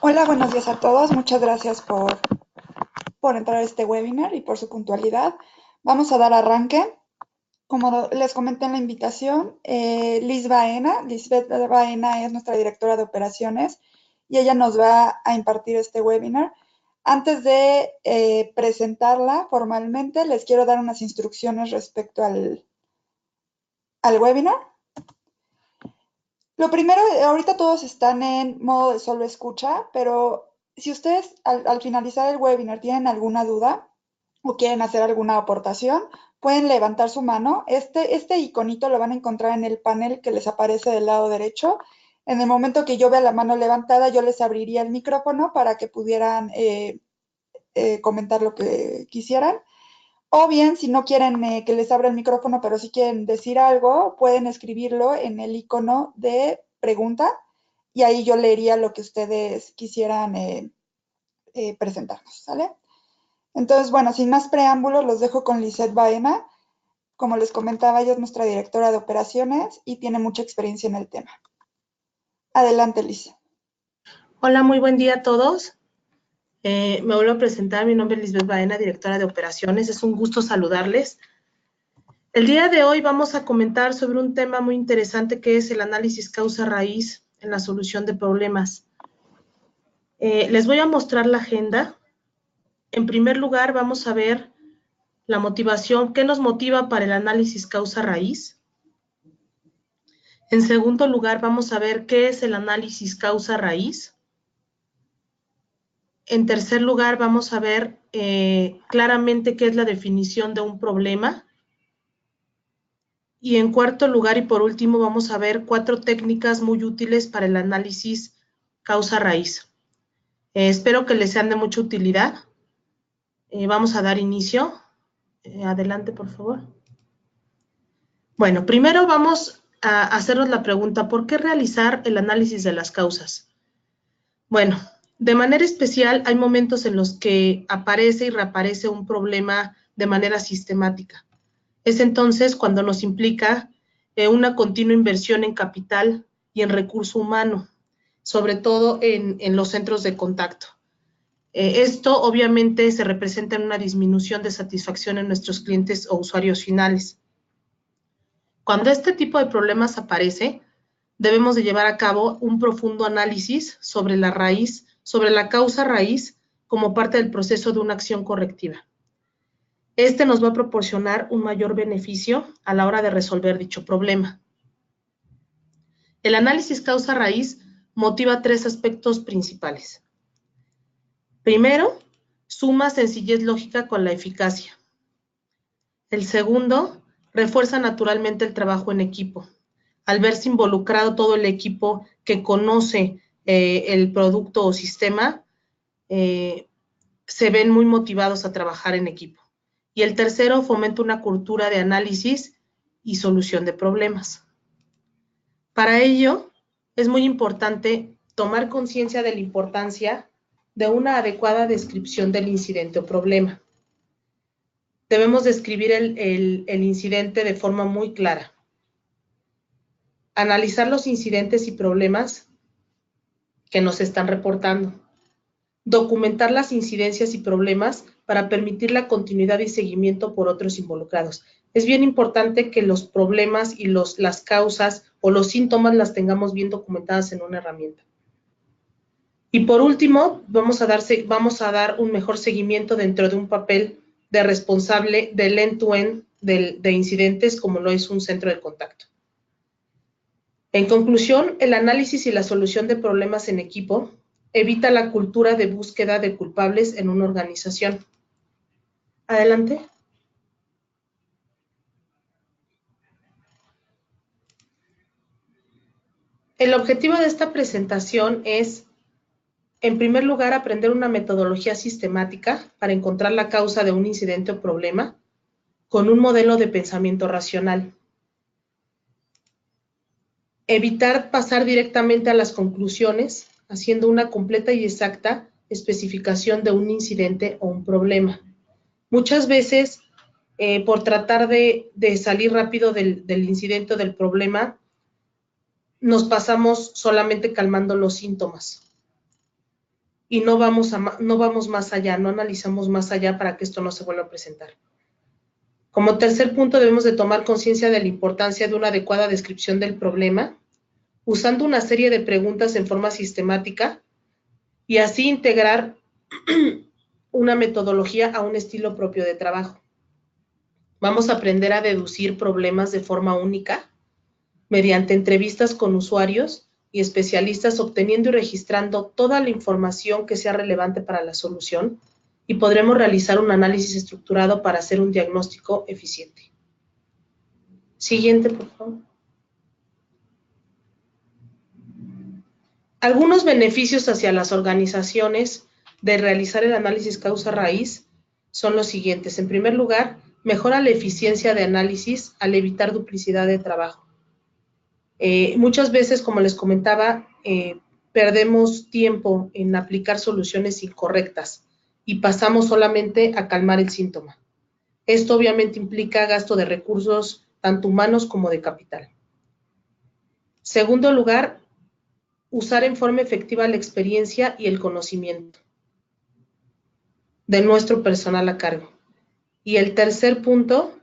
Hola, buenos días a todos. Muchas gracias por entrar a este webinar y por su puntualidad. Vamos a dar arranque. Como les comenté en la invitación, Lisbeth Baena es nuestra directora de operaciones y ella nos va a impartir este webinar. Antes de presentarla formalmente, les quiero dar unas instrucciones respecto al webinar. Lo primero, ahorita todos están en modo de solo escucha, pero si ustedes al finalizar el webinar tienen alguna duda o quieren hacer alguna aportación, pueden levantar su mano. Este iconito lo van a encontrar en el panel que les aparece del lado derecho. En el momento que yo vea la mano levantada, yo les abriría el micrófono para que pudieran comentar lo que quisieran. O bien, si no quieren que les abra el micrófono, pero si quieren decir algo, pueden escribirlo en el icono de pregunta y ahí yo leería lo que ustedes quisieran presentarnos, ¿sale? Entonces, bueno, sin más preámbulos, los dejo con Lisette Baena. Como les comentaba, ella es nuestra directora de operaciones y tiene mucha experiencia en el tema. Adelante, Liz. Hola, muy buen día a todos. Me vuelvo a presentar, mi nombre es Lisbeth Baena, directora de operaciones. Es un gusto saludarles. El día de hoy vamos a comentar sobre un tema muy interesante que es el análisis causa-raíz en la solución de problemas. Les voy a mostrar la agenda. En primer lugar, vamos a ver la motivación, qué nos motiva para el análisis causa-raíz. En segundo lugar, vamos a ver qué es el análisis causa-raíz. En tercer lugar, vamos a ver claramente qué es la definición de un problema. Y en cuarto lugar y por último, vamos a ver 4 técnicas muy útiles para el análisis causa-raíz. Espero que les sean de mucha utilidad. Vamos a dar inicio. Adelante, por favor. Bueno, primero vamos a hacernos la pregunta, ¿por qué realizar el análisis de las causas? Bueno, de manera especial hay momentos en los que aparece y reaparece un problema de manera sistemática. Es entonces cuando nos implica una continua inversión en capital y en recurso humano, sobre todo en los centros de contacto. Esto obviamente se representa en una disminución de satisfacción en nuestros clientes o usuarios finales. Cuando este tipo de problemas aparece, debemos de llevar a cabo un profundo análisis sobre la raíz, sobre la causa raíz, como parte del proceso de una acción correctiva. Este nos va a proporcionar un mayor beneficio a la hora de resolver dicho problema. El análisis causa-raíz motiva 3 aspectos principales. Primero, suma sencillez lógica con la eficacia. El segundo, refuerza naturalmente el trabajo en equipo. Al verse involucrado todo el equipo que conoce el producto o sistema, se ven muy motivados a trabajar en equipo. Y el tercero, fomenta una cultura de análisis y solución de problemas. Para ello, es muy importante tomar conciencia de la importancia de una adecuada descripción del incidente o problema. Debemos describir el incidente de forma muy clara. Analizar los incidentes y problemas que nos están reportando. Documentar las incidencias y problemas para permitir la continuidad y seguimiento por otros involucrados. Es bien importante que los problemas y las causas o los síntomas las tengamos bien documentadas en una herramienta. Y por último, vamos a dar un mejor seguimiento dentro de un papel de responsable del end-to-end de incidentes como lo es un centro de contacto. En conclusión, el análisis y la solución de problemas en equipo evita la cultura de búsqueda de culpables en una organización. Adelante. El objetivo de esta presentación es, en primer lugar, aprender una metodología sistemática para encontrar la causa de un incidente o problema con un modelo de pensamiento racional. Evitar pasar directamente a las conclusiones, haciendo una completa y exacta especificación de un incidente o un problema. Muchas veces, por tratar de salir rápido del incidente o del problema, nos pasamos solamente calmando los síntomas. y no vamos más allá, no analizamos más allá para que esto no se vuelva a presentar. Como tercer punto, debemos de tomar conciencia de la importancia de una adecuada descripción del problema, usando una serie de preguntas en forma sistemática y así integrar una metodología a un estilo propio de trabajo. Vamos a aprender a deducir problemas de forma única mediante entrevistas con usuarios y especialistas, obteniendo y registrando toda la información que sea relevante para la solución, y podremos realizar un análisis estructurado para hacer un diagnóstico eficiente. Siguiente, por favor. Algunos beneficios hacia las organizaciones de realizar el análisis causa-raíz son los siguientes. En primer lugar, mejora la eficiencia de análisis al evitar duplicidad de trabajo. Muchas veces, como les comentaba, perdemos tiempo en aplicar soluciones incorrectas y pasamos solamente a calmar el síntoma. Esto obviamente implica gasto de recursos tanto humanos como de capital. Segundo lugar, usar en forma efectiva la experiencia y el conocimiento de nuestro personal a cargo. Y el tercer punto,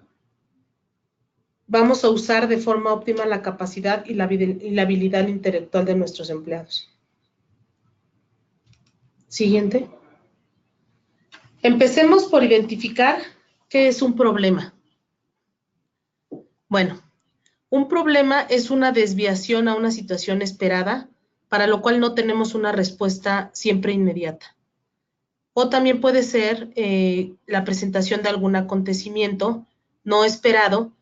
vamos a usar de forma óptima la capacidad y la habilidad intelectual de nuestros empleados. Siguiente. Empecemos por identificar qué es un problema. Bueno, un problema es una desviación a una situación esperada, para lo cual no tenemos una respuesta siempre inmediata. O también puede ser la presentación de algún acontecimiento no esperado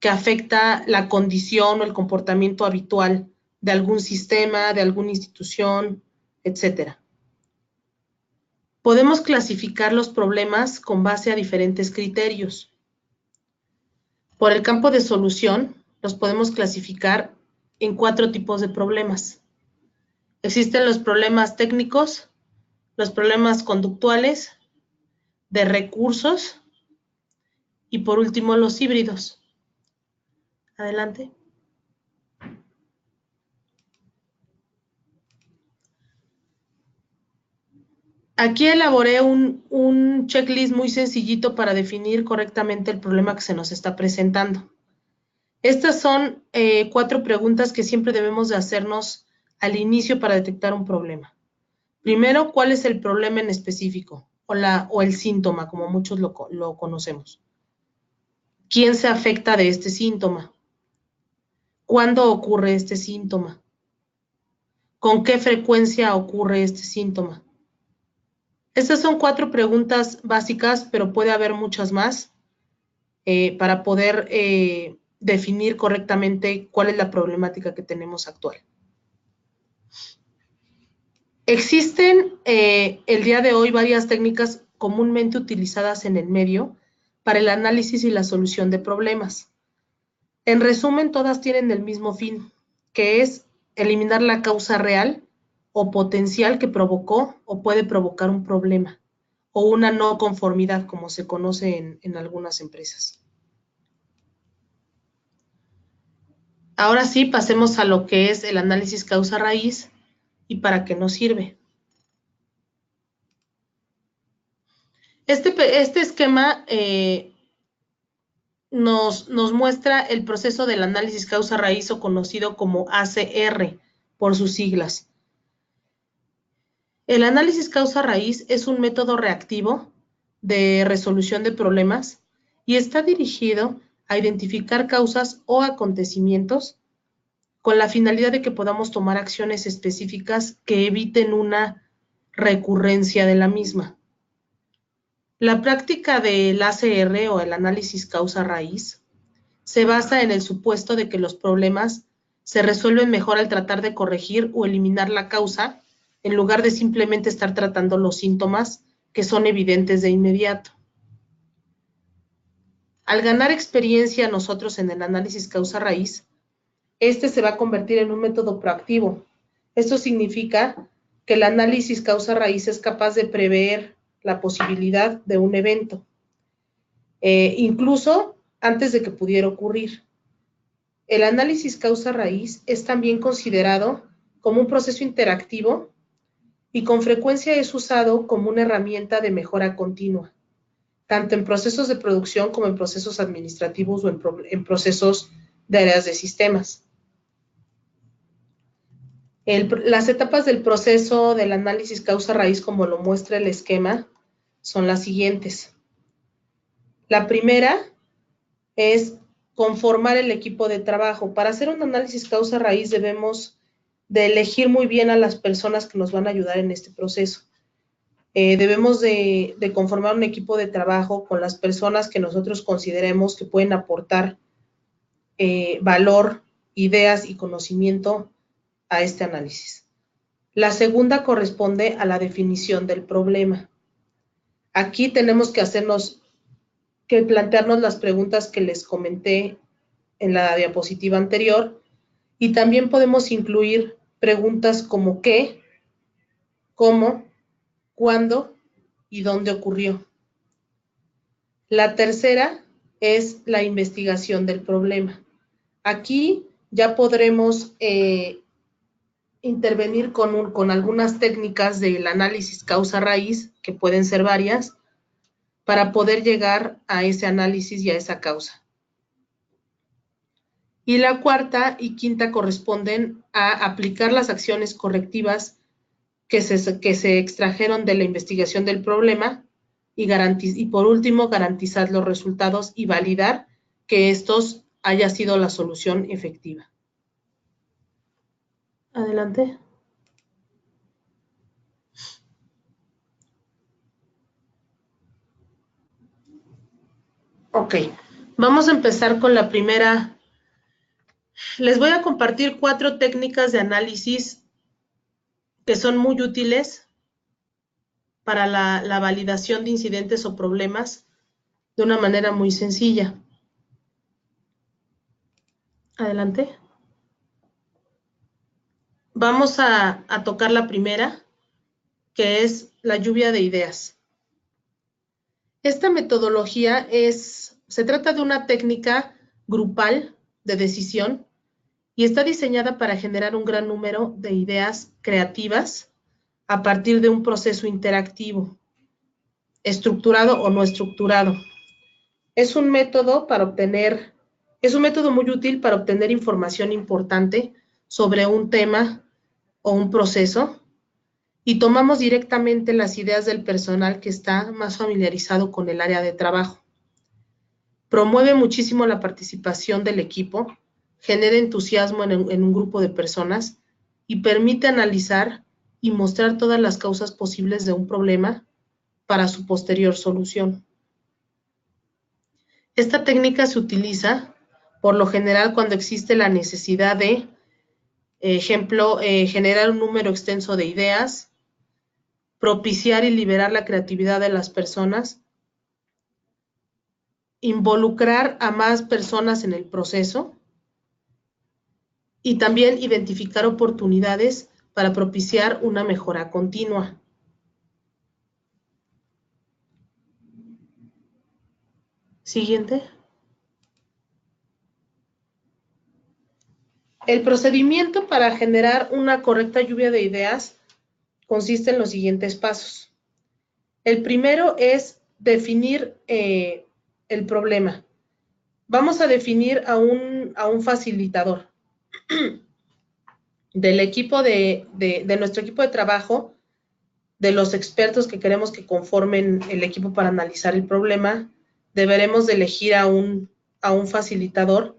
que afecta la condición o el comportamiento habitual de algún sistema, de alguna institución, etc. Podemos clasificar los problemas con base a diferentes criterios. Por el campo de solución, los podemos clasificar en 4 tipos de problemas. Existen los problemas técnicos, los problemas conductuales, de recursos y por último los híbridos. Adelante. Aquí elaboré un checklist muy sencillito para definir correctamente el problema que se nos está presentando. Estas son 4 preguntas que siempre debemos de hacernos al inicio para detectar un problema. Primero, ¿cuál es el problema en específico? O el síntoma, como muchos lo conocemos. ¿Quién se afecta de este síntoma? ¿Cuándo ocurre este síntoma? ¿Con qué frecuencia ocurre este síntoma? Estas son 4 preguntas básicas, pero puede haber muchas más para poder definir correctamente cuál es la problemática que tenemos actual. Existen el día de hoy varias técnicas comúnmente utilizadas en el medio para el análisis y la solución de problemas. En resumen, todas tienen el mismo fin, que es eliminar la causa real o potencial que provocó o puede provocar un problema, o una no conformidad, como se conoce en algunas empresas. Ahora sí, pasemos a lo que es el análisis causa-raíz y para qué nos sirve. Este esquema nos muestra el proceso del análisis causa-raíz, o conocido como ACR por sus siglas. El análisis causa-raíz es un método reactivo de resolución de problemas y está dirigido a identificar causas o acontecimientos con la finalidad de que podamos tomar acciones específicas que eviten una recurrencia de la misma. La práctica del ACR o el análisis causa-raíz se basa en el supuesto de que los problemas se resuelven mejor al tratar de corregir o eliminar la causa, en lugar de simplemente estar tratando los síntomas que son evidentes de inmediato. Al ganar experiencia nosotros en el análisis causa-raíz, este se va a convertir en un método proactivo. Esto significa que el análisis causa-raíz es capaz de prever la posibilidad de un evento, incluso antes de que pudiera ocurrir. El análisis causa-raíz es también considerado como un proceso interactivo y con frecuencia es usado como una herramienta de mejora continua, tanto en procesos de producción como en procesos administrativos o en procesos de áreas de sistemas. Las etapas del proceso del análisis causa-raíz, como lo muestra el esquema, son las siguientes. La primera es conformar el equipo de trabajo. Para hacer un análisis causa-raíz debemos de elegir muy bien a las personas que nos van a ayudar en este proceso. Debemos de conformar un equipo de trabajo con las personas que nosotros consideremos que pueden aportar valor, ideas y conocimiento a este análisis. La segunda corresponde a la definición del problema. Aquí tenemos que plantearnos las preguntas que les comenté en la diapositiva anterior, y también podemos incluir preguntas como qué, cómo, cuándo y dónde ocurrió. La tercera es la investigación del problema. Aquí ya podremos intervenir con algunas técnicas del análisis causa-raíz, que pueden ser varias, para poder llegar a ese análisis y a esa causa. Y la cuarta y quinta corresponden a aplicar las acciones correctivas que se extrajeron de la investigación del problema y por último garantizar los resultados y validar que estos haya sido la solución efectiva. Adelante. Ok, vamos a empezar con la primera. Les voy a compartir 4 técnicas de análisis que son muy útiles para la validación de incidentes o problemas de una manera muy sencilla. Adelante. Vamos a tocar la primera, que es la lluvia de ideas. Esta metodología se trata de una técnica grupal de decisión y está diseñada para generar un gran número de ideas creativas a partir de un proceso interactivo, estructurado o no estructurado. Es un método muy útil para obtener información importante sobre un tema o un proceso, y tomamos directamente las ideas del personal que está más familiarizado con el área de trabajo. Promueve muchísimo la participación del equipo, genera entusiasmo en un grupo de personas y permite analizar y mostrar todas las causas posibles de un problema para su posterior solución. Esta técnica se utiliza por lo general cuando existe la necesidad de, ejemplo, generar un número extenso de ideas, propiciar y liberar la creatividad de las personas, involucrar a más personas en el proceso y también identificar oportunidades para propiciar una mejora continua. Siguiente. El procedimiento para generar una correcta lluvia de ideas consiste en los siguientes pasos. El primero es definir el problema. Vamos a definir a un facilitador del equipo de nuestro equipo de trabajo, de los expertos que queremos que conformen el equipo para analizar el problema. Deberemos de elegir a un facilitador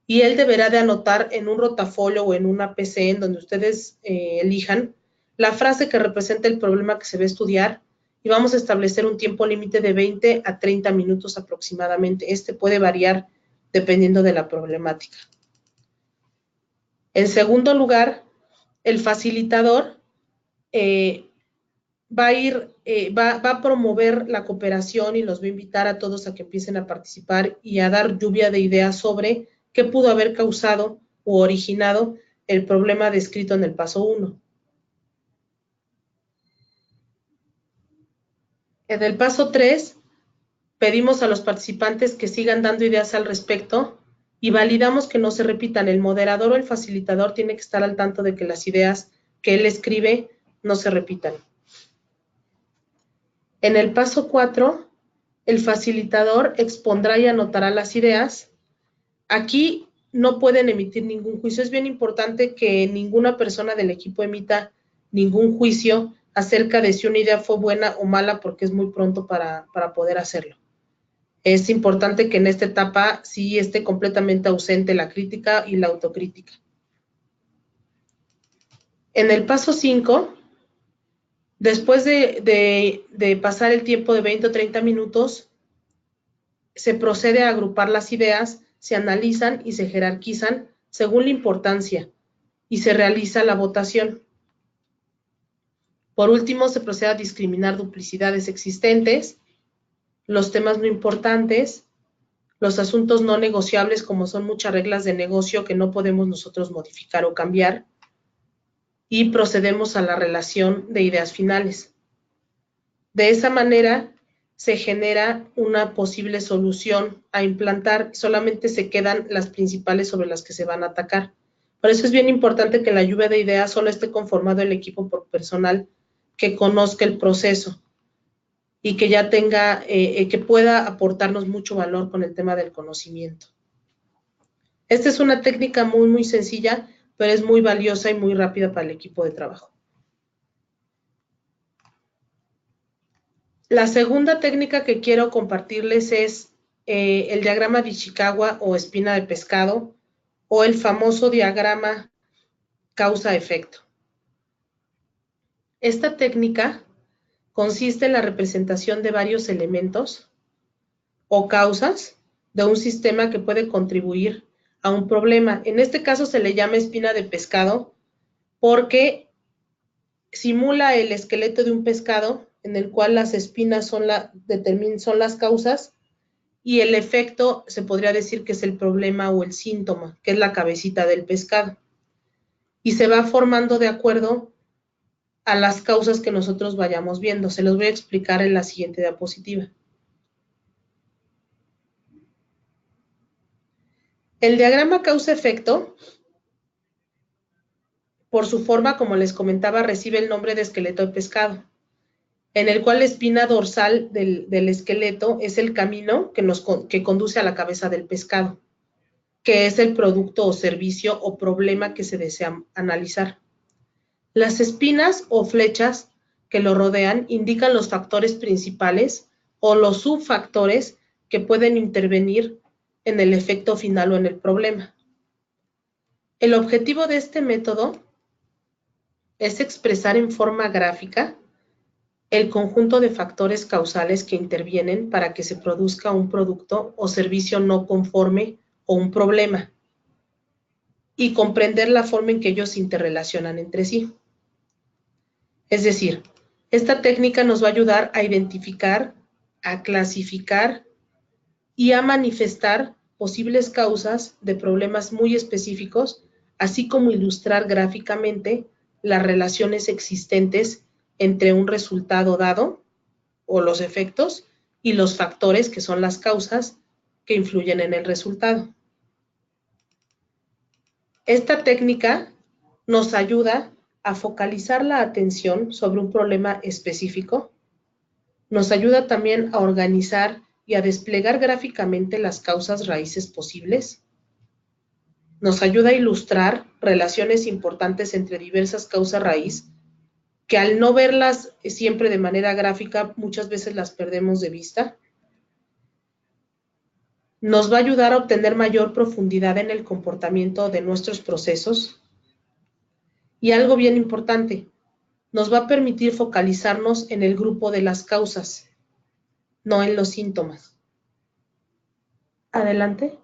y él deberá de anotar en un rotafolio o en una PC en donde ustedes elijan la frase que representa el problema que se va a estudiar, y vamos a establecer un tiempo límite de 20 a 30 minutos aproximadamente. Este puede variar dependiendo de la problemática. En segundo lugar, el facilitador va a promover la cooperación y los va a invitar a todos a que empiecen a participar y a dar lluvia de ideas sobre qué pudo haber causado o originado el problema descrito en el paso 1. En el paso 3, pedimos a los participantes que sigan dando ideas al respecto y validamos que no se repitan. El moderador o el facilitador tiene que estar al tanto de que las ideas que él escribe no se repitan. En el paso 4, el facilitador expondrá y anotará las ideas. Aquí no pueden emitir ningún juicio. Es bien importante que ninguna persona del equipo emita ningún juicio acerca de si una idea fue buena o mala, porque es muy pronto para poder hacerlo. Es importante que en esta etapa sí esté completamente ausente la crítica y la autocrítica. En el paso 5, después de pasar el tiempo de 20 o 30 minutos, se procede a agrupar las ideas, se analizan y se jerarquizan según la importancia y se realiza la votación. Por último, se procede a discriminar duplicidades existentes, los temas no importantes, los asuntos no negociables, como son muchas reglas de negocio que no podemos nosotros modificar o cambiar, y procedemos a la relación de ideas finales. De esa manera se genera una posible solución a implantar, solamente se quedan las principales sobre las que se van a atacar. Por eso es bien importante que en la lluvia de ideas solo esté conformado el equipo por personal que conozca el proceso y que ya tenga, que pueda aportarnos mucho valor con el tema del conocimiento. Esta es una técnica muy, muy sencilla, pero es muy valiosa y muy rápida para el equipo de trabajo. La segunda técnica que quiero compartirles es el diagrama de Ishikawa o espina de pescado, o el famoso diagrama causa-efecto. Esta técnica consiste en la representación de varios elementos o causas de un sistema que puede contribuir a un problema. En este caso se le llama espina de pescado porque simula el esqueleto de un pescado en el cual las espinas son las causas y el efecto se podría decir que es el problema o el síntoma, que es la cabecita del pescado. Y se va formando de acuerdo a las causas que nosotros vayamos viendo. Se los voy a explicar en la siguiente diapositiva. El diagrama causa-efecto, por su forma, como les comentaba, recibe el nombre de esqueleto de pescado, en el cual la espina dorsal del esqueleto es el camino que conduce a la cabeza del pescado, que es el producto o servicio o problema que se desea analizar. Las espinas o flechas que lo rodean indican los factores principales o los subfactores que pueden intervenir en el efecto final o en el problema. El objetivo de este método es expresar en forma gráfica el conjunto de factores causales que intervienen para que se produzca un producto o servicio no conforme o un problema, y comprender la forma en que ellos se interrelacionan entre sí. Es decir, esta técnica nos va a ayudar a identificar, a clasificar y a manifestar posibles causas de problemas muy específicos, así como ilustrar gráficamente las relaciones existentes entre un resultado dado o los efectos y los factores que son las causas que influyen en el resultado. Esta técnica nos ayuda a focalizar la atención sobre un problema específico, nos ayuda también a organizar y a desplegar gráficamente las causas raíces posibles, nos ayuda a ilustrar relaciones importantes entre diversas causas raíz, que al no verlas siempre de manera gráfica, muchas veces las perdemos de vista. Nos va a ayudar a obtener mayor profundidad en el comportamiento de nuestros procesos. Y algo bien importante, nos va a permitir focalizarnos en el grupo de las causas, no en los síntomas. Adelante.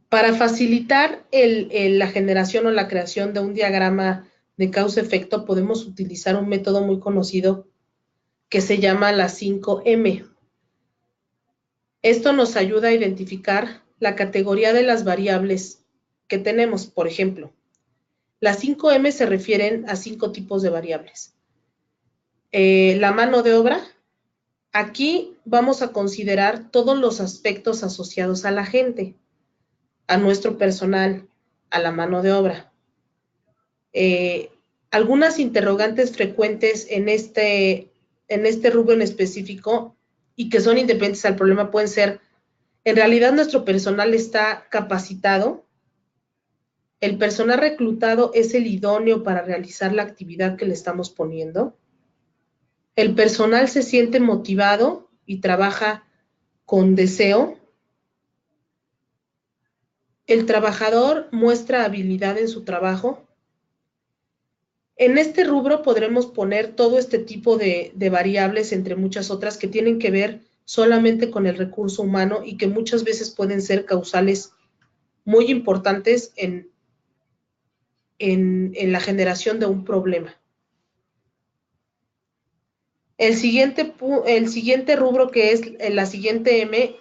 Para facilitar la generación o la creación de un diagrama de causa-efecto, podemos utilizar un método muy conocido que se llama la 5M. Esto nos ayuda a identificar la categoría de las variables que tenemos. Por ejemplo, las 5M se refieren a 5 tipos de variables. La mano de obra, aquí vamos a considerar todos los aspectos asociados a la gente. a nuestro personal, a la mano de obra. Algunas interrogantes frecuentes en este rubro en específico y que son independientes al problema pueden ser: ¿en realidad nuestro personal está capacitado? ¿El personal reclutado es el idóneo para realizar la actividad que le estamos poniendo? ¿El personal se siente motivado y trabaja con deseo? ¿El trabajador muestra habilidad en su trabajo? En este rubro podremos poner todo este tipo de variables, entre muchas otras, que tienen que ver solamente con el recurso humano y que muchas veces pueden ser causales muy importantes en la generación de un problema. El siguiente rubro, que es la siguiente M,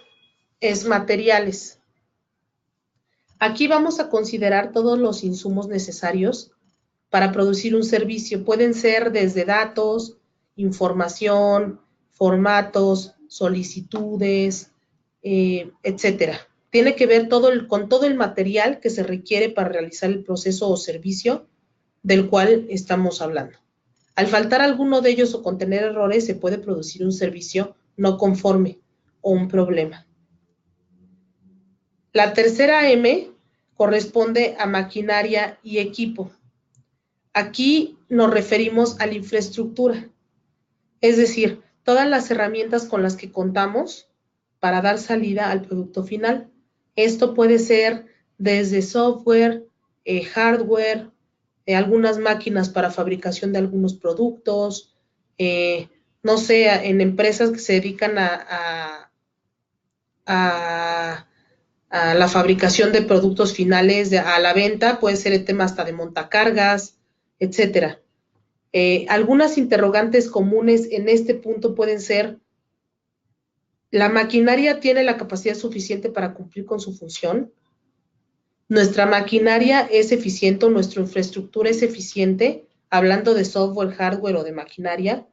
es materiales. Aquí vamos a considerar todos los insumos necesarios para producir un servicio. Pueden ser desde datos, información, formatos, solicitudes, etcétera. Tiene que ver con todo el material que se requiere para realizar el proceso o servicio del cual estamos hablando. Al faltar alguno de ellos o contener errores, se puede producir un servicio no conforme o un problema. La tercera M corresponde a maquinaria y equipo. Aquí nos referimos a la infraestructura, es decir, todas las herramientas con las que contamos para dar salida al producto final. Esto puede ser desde software, hardware, algunas máquinas para fabricación de algunos productos, no sé, en empresas que se dedican a la fabricación de productos finales, a la venta, puede ser el tema hasta de montacargas, etcétera. Algunas interrogantes comunes en este punto pueden ser: ¿la maquinaria tiene la capacidad suficiente para cumplir con su función? ¿Nuestra maquinaria es eficiente o nuestra infraestructura es eficiente? Hablando de software, hardware o de maquinaria.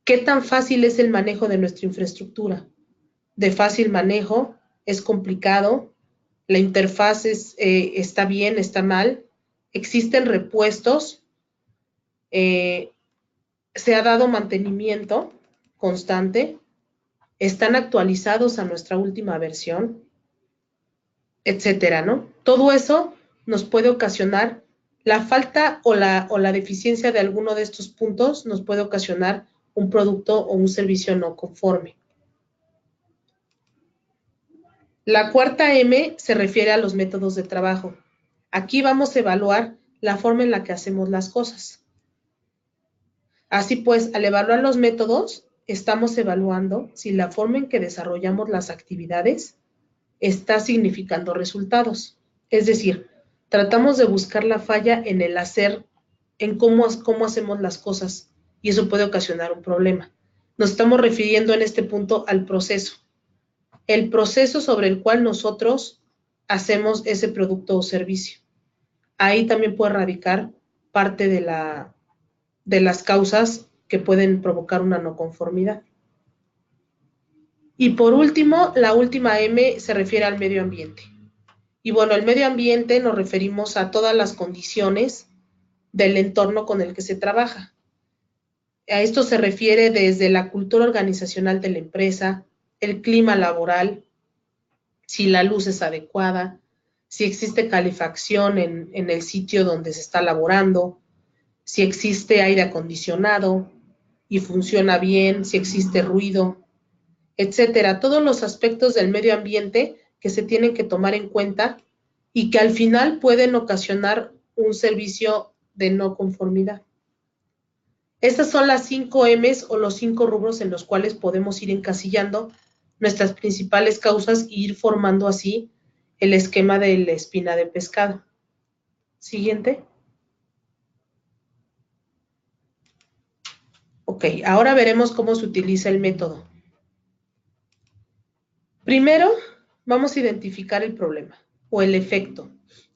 ¿Qué tan fácil es el manejo de nuestra infraestructura? ¿De fácil manejo? ¿Es complicado? ¿La interfaz está bien? ¿Está mal? ¿Existen repuestos? ¿Se ha dado mantenimiento constante? ¿Están actualizados a nuestra última versión? Etcétera, ¿no? Todo eso nos puede ocasionar la falta o la deficiencia de alguno de estos puntos, nos puede ocasionar un producto o un servicio no conforme. La cuarta M se refiere a los métodos de trabajo. Aquí vamos a evaluar la forma en la que hacemos las cosas. Así pues, al evaluar los métodos, estamos evaluando si la forma en que desarrollamos las actividades está significando resultados. Es decir, tratamos de buscar la falla en el hacer, en cómo hacemos las cosas, y eso puede ocasionar un problema. Nos estamos refiriendo en este punto al proceso. El proceso sobre el cual nosotros hacemos ese producto o servicio. Ahí también puede radicar parte de las causas que pueden provocar una no conformidad. Y por último, la última M se refiere al medio ambiente. Y bueno, el medio ambiente nos referimos a todas las condiciones del entorno con el que se trabaja. A esto se refiere desde la cultura organizacional de la empresa, el clima laboral, si la luz es adecuada, si existe calefacción en el sitio donde se está laborando, si existe aire acondicionado y funciona bien, si existe ruido, etcétera. Todos los aspectos del medio ambiente que se tienen que tomar en cuenta y que al final pueden ocasionar un servicio de no conformidad. Estas son las 5 M's o los 5 rubros en los cuales podemos ir encasillando nuestras principales causas e ir formando así el esquema de la espina de pescado. Siguiente. Ok, ahora veremos cómo se utiliza el método. Primero, vamos a identificar el problema o el efecto,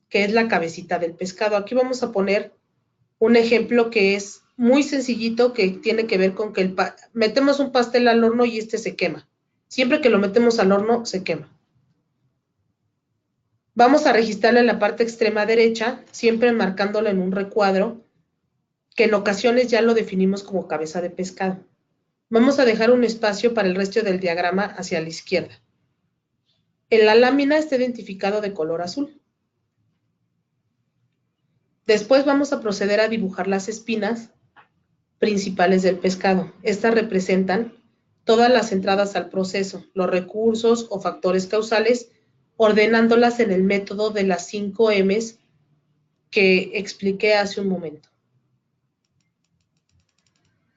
que es la cabecita del pescado. Aquí vamos a poner un ejemplo que es muy sencillito, que tiene que ver con que metemos un pastel al horno y este se quema. Siempre que lo metemos al horno, se quema. Vamos a registrarla en la parte extrema derecha, siempre marcándolo en un recuadro, que en ocasiones ya lo definimos como cabeza de pescado. Vamos a dejar un espacio para el resto del diagrama hacia la izquierda. En la lámina está identificado de color azul. Después vamos a proceder a dibujar las espinas principales del pescado. Estas representan todas las entradas al proceso, los recursos o factores causales, ordenándolas en el método de las 5 M's que expliqué hace un momento.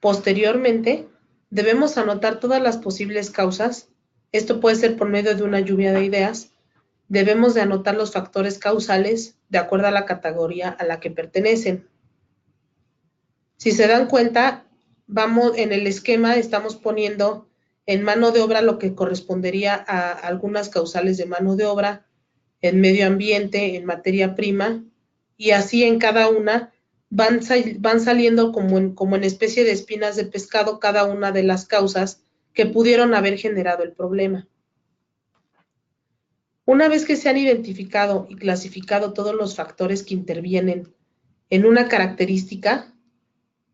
Posteriormente, debemos anotar todas las posibles causas. Esto puede ser por medio de una lluvia de ideas. Debemos de anotar los factores causales de acuerdo a la categoría a la que pertenecen. Si se dan cuenta, en el esquema estamos poniendo en mano de obra lo que correspondería a algunas causales de mano de obra, en medio ambiente, en materia prima, y así en cada una van saliendo como en especie de espinas de pescado cada una de las causas que pudieron haber generado el problema. Una vez que se han identificado y clasificado todos los factores que intervienen en una característica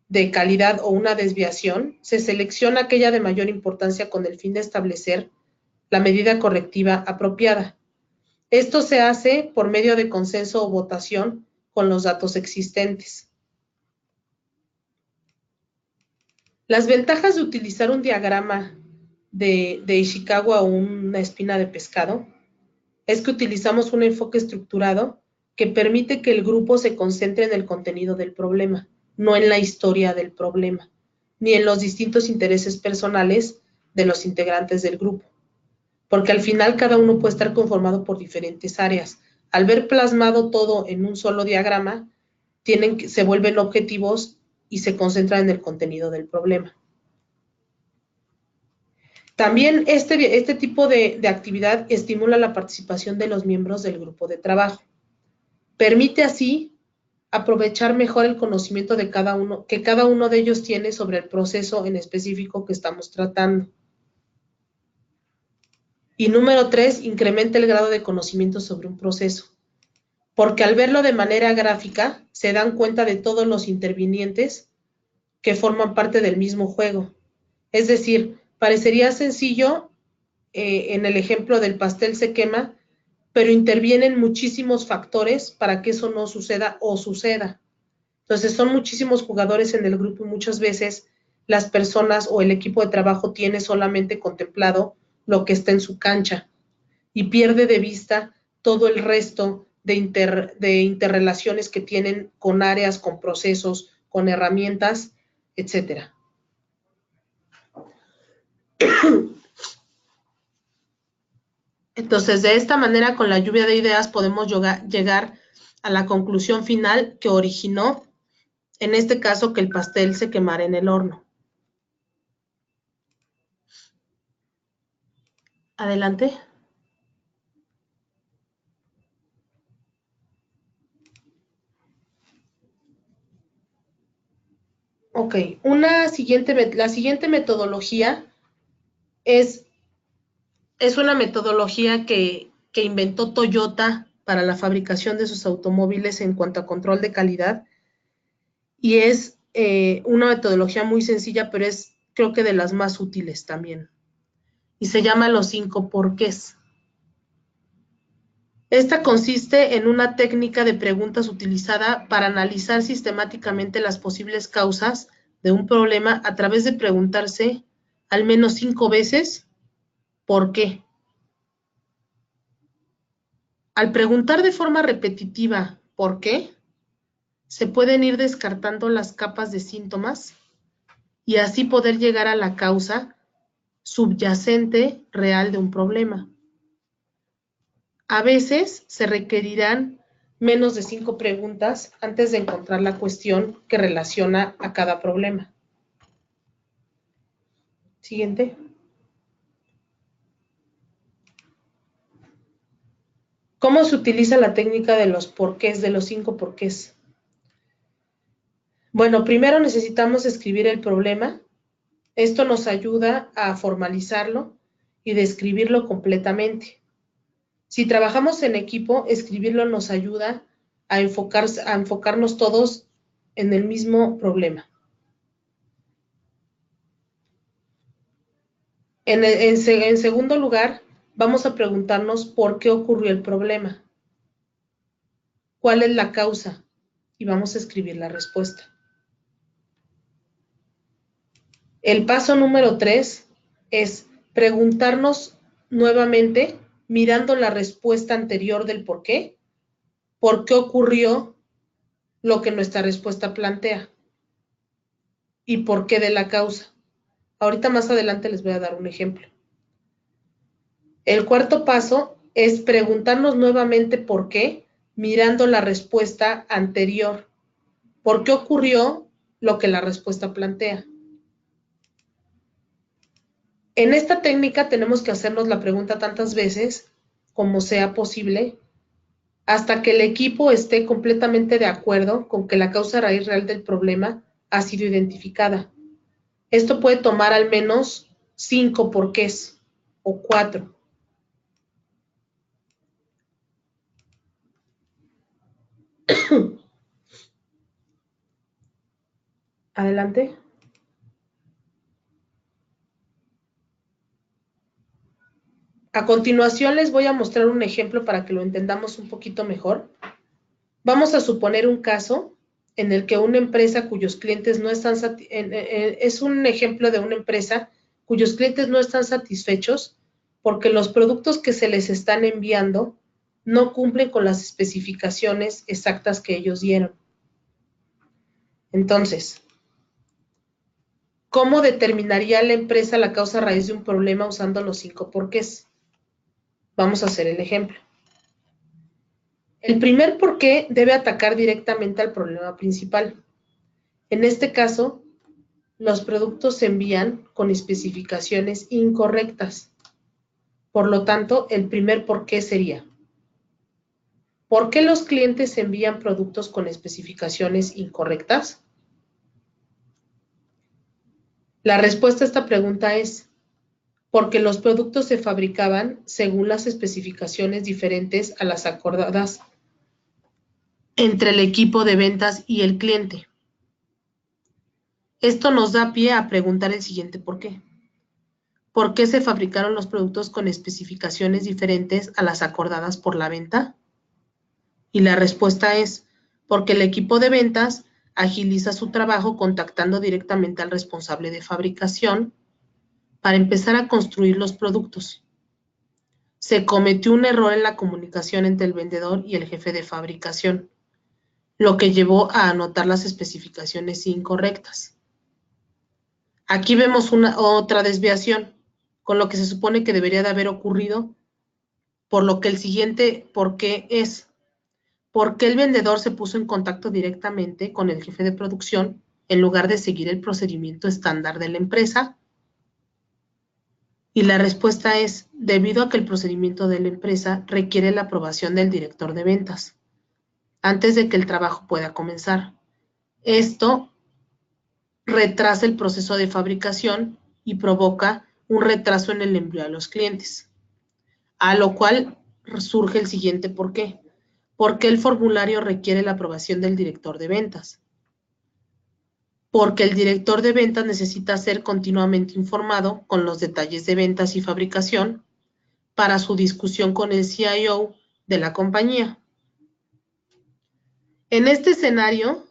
de calidad o una desviación, se selecciona aquella de mayor importancia con el fin de establecer la medida correctiva apropiada. Esto se hace por medio de consenso o votación con los datos existentes. Las ventajas de utilizar un diagrama de Ishikawa o una espina de pescado es que utilizamos un enfoque estructurado que permite que el grupo se concentre en el contenido del problema, no en la historia del problema, ni en los distintos intereses personales de los integrantes del grupo, porque al final cada uno puede estar conformado por diferentes áreas. Al ver plasmado todo en un solo diagrama, se vuelven objetivos y se concentran en el contenido del problema. También este tipo de actividad estimula la participación de los miembros del grupo de trabajo. Permite así aprovechar mejor el conocimiento de que cada uno de ellos tiene sobre el proceso en específico que estamos tratando. Y número 3, incrementa el grado de conocimiento sobre un proceso, porque al verlo de manera gráfica se dan cuenta de todos los intervinientes que forman parte del mismo juego. Es decir, parecería sencillo en el ejemplo del pastel se quema, pero intervienen muchísimos factores para que eso no suceda o suceda. Entonces son muchísimos jugadores en el grupo y muchas veces las personas o el equipo de trabajo tiene solamente contemplado lo que está en su cancha y pierde de vista todo el resto de interrelaciones que tienen con áreas, con procesos, con herramientas, etcétera. Entonces, de esta manera, con la lluvia de ideas, podemos llegar a la conclusión final que originó, en este caso, que el pastel se quemara en el horno. Adelante. Ok, la siguiente metodología es una metodología que inventó Toyota para la fabricación de sus automóviles en cuanto a control de calidad, y es una metodología muy sencilla, pero es creo que de las más útiles también, y se llama los 5 porqués. Esta consiste en una técnica de preguntas utilizada para analizar sistemáticamente las posibles causas de un problema a través de preguntarse al menos 5 veces ¿por qué? Al preguntar de forma repetitiva ¿por qué?, se pueden ir descartando las capas de síntomas y así poder llegar a la causa subyacente real de un problema. A veces se requerirán menos de 5 preguntas antes de encontrar la cuestión que relaciona a cada problema. Siguiente. ¿Cómo se utiliza la técnica de los porqués, de los 5 porqués? Bueno, primero necesitamos escribir el problema. Esto nos ayuda a formalizarlo y describirlo completamente. Si trabajamos en equipo, escribirlo nos ayuda a enfocarnos todos en el mismo problema. En segundo lugar, vamos a preguntarnos por qué ocurrió el problema. ¿Cuál es la causa? Y vamos a escribir la respuesta. El paso número 3 es preguntarnos nuevamente, mirando la respuesta anterior del por qué ocurrió lo que nuestra respuesta plantea y por qué de la causa. Ahorita más adelante les voy a dar un ejemplo. El cuarto paso es preguntarnos nuevamente por qué, mirando la respuesta anterior. ¿Por qué ocurrió lo que la respuesta plantea? En esta técnica tenemos que hacernos la pregunta tantas veces como sea posible hasta que el equipo esté completamente de acuerdo con que la causa raíz real del problema ha sido identificada. Esto puede tomar al menos 5 porqués o 4. Adelante. A continuación les voy a mostrar un ejemplo para que lo entendamos un poquito mejor. Vamos a suponer un caso en el que una empresa cuyos clientes no están es un ejemplo de una empresa cuyos clientes no están satisfechos porque los productos que se les están enviando no cumplen con las especificaciones exactas que ellos dieron. Entonces, ¿cómo determinaría la empresa la causa raíz de un problema usando los 5 porqués? Vamos a hacer el ejemplo. El primer porqué debe atacar directamente al problema principal. En este caso, los productos se envían con especificaciones incorrectas. Por lo tanto, el primer porqué sería: ¿por qué los clientes envían productos con especificaciones incorrectas? La respuesta a esta pregunta es: porque los productos se fabricaban según las especificaciones diferentes a las acordadas entre el equipo de ventas y el cliente. Esto nos da pie a preguntar el siguiente por qué. ¿Por qué se fabricaron los productos con especificaciones diferentes a las acordadas por la venta? Y la respuesta es: porque el equipo de ventas agiliza su trabajo contactando directamente al responsable de fabricación para empezar a construir los productos. Se cometió un error en la comunicación entre el vendedor y el jefe de fabricación, lo que llevó a anotar las especificaciones incorrectas. Aquí vemos otra desviación, con lo que se supone que debería de haber ocurrido, por lo que el siguiente por qué es: ¿por qué el vendedor se puso en contacto directamente con el jefe de producción en lugar de seguir el procedimiento estándar de la empresa? Y la respuesta es: debido a que el procedimiento de la empresa requiere la aprobación del director de ventas antes de que el trabajo pueda comenzar. Esto retrasa el proceso de fabricación y provoca un retraso en el envío a los clientes, a lo cual surge el siguiente por qué. ¿Por qué el formulario requiere la aprobación del director de ventas? Porque el director de ventas necesita ser continuamente informado con los detalles de ventas y fabricación para su discusión con el CIO de la compañía. En este escenario,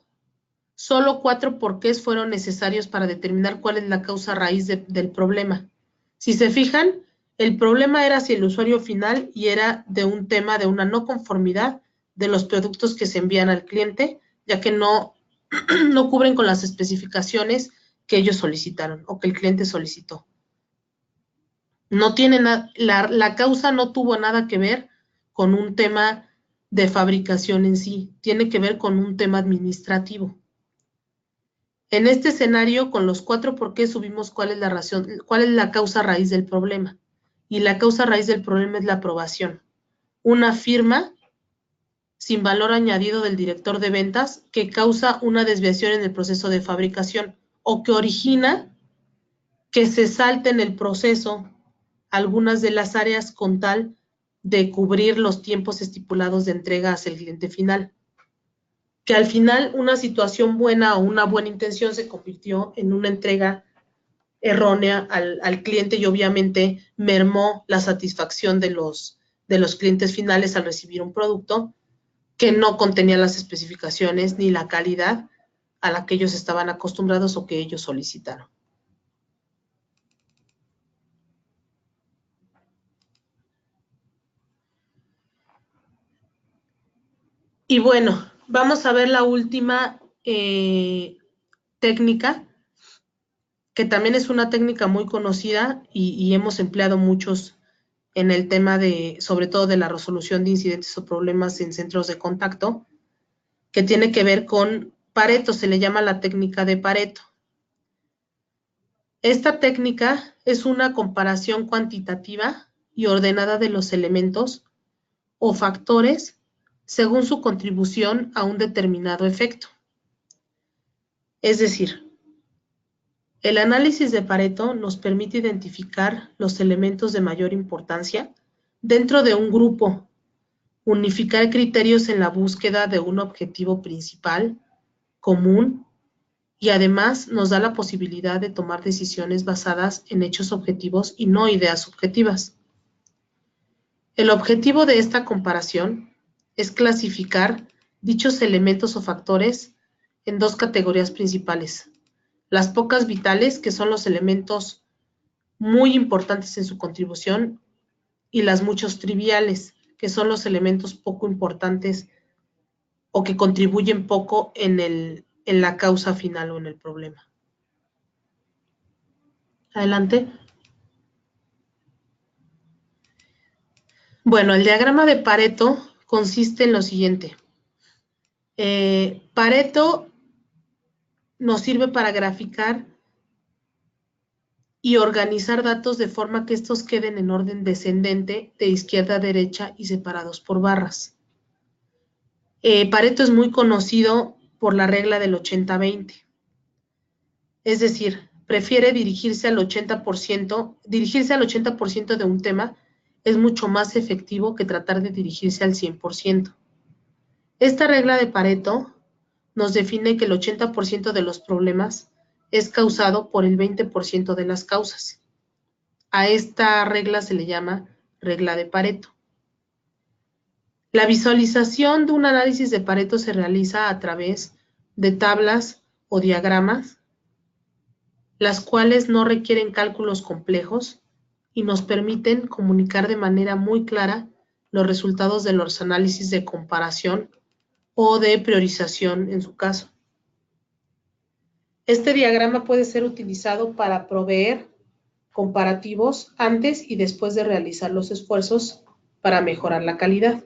solo 4 porqués fueron necesarios para determinar cuál es la causa raíz del problema. Si se fijan, el problema era hacia el usuario final y era de un tema de una no conformidad de los productos que se envían al cliente, ya que no cubren con las especificaciones que ellos solicitaron o que el cliente solicitó. No tiene la causa no tuvo nada que ver con un tema de fabricación en sí, tiene que ver con un tema administrativo. En este escenario, con los 4 porqués subimos cuál es la causa raíz del problema. Y la causa raíz del problema es la aprobación. Una firma sin valor añadido del director de ventas que causa una desviación en el proceso de fabricación o que origina que se salte en el proceso algunas de las áreas con tal de cubrir los tiempos estipulados de entrega hacia el cliente final. Que al final una situación buena o una buena intención se convirtió en una entrega errónea al cliente y obviamente mermó la satisfacción de los clientes finales al recibir un producto que no contenía las especificaciones ni la calidad a la que ellos estaban acostumbrados o que ellos solicitaron. Y bueno, vamos a ver la última técnica, que también es una técnica muy conocida y hemos empleado muchos en el tema de, sobre todo de la resolución de incidentes o problemas en centros de contacto, que tiene que ver con Pareto, se le llama la técnica de Pareto. Esta técnica es una comparación cuantitativa y ordenada de los elementos o factores según su contribución a un determinado efecto. Es decir, el análisis de Pareto nos permite identificar los elementos de mayor importancia dentro de un grupo, unificar criterios en la búsqueda de un objetivo principal, común, y además nos da la posibilidad de tomar decisiones basadas en hechos objetivos y no ideas subjetivas. El objetivo de esta comparación es clasificar dichos elementos o factores en dos categorías principales: las pocas vitales, que son los elementos muy importantes en su contribución, y las muchos triviales, que son los elementos poco importantes o que contribuyen poco en la causa final o en el problema. Adelante. Bueno, el diagrama de Pareto consiste en lo siguiente. Pareto nos sirve para graficar y organizar datos de forma que estos queden en orden descendente de izquierda a derecha y separados por barras. Pareto es muy conocido por la regla del 80-20. Es decir, prefiere dirigirse al 80% de un tema es mucho más efectivo que tratar de dirigirse al 100%. Esta regla de Pareto nos define que el 80% de los problemas es causado por el 20% de las causas. A esta regla se le llama regla de Pareto. La visualización de un análisis de Pareto se realiza a través de tablas o diagramas, las cuales no requieren cálculos complejos y nos permiten comunicar de manera muy clara los resultados de los análisis de comparación o de priorización en su caso. Este diagrama puede ser utilizado para proveer comparativos antes y después de realizar los esfuerzos para mejorar la calidad.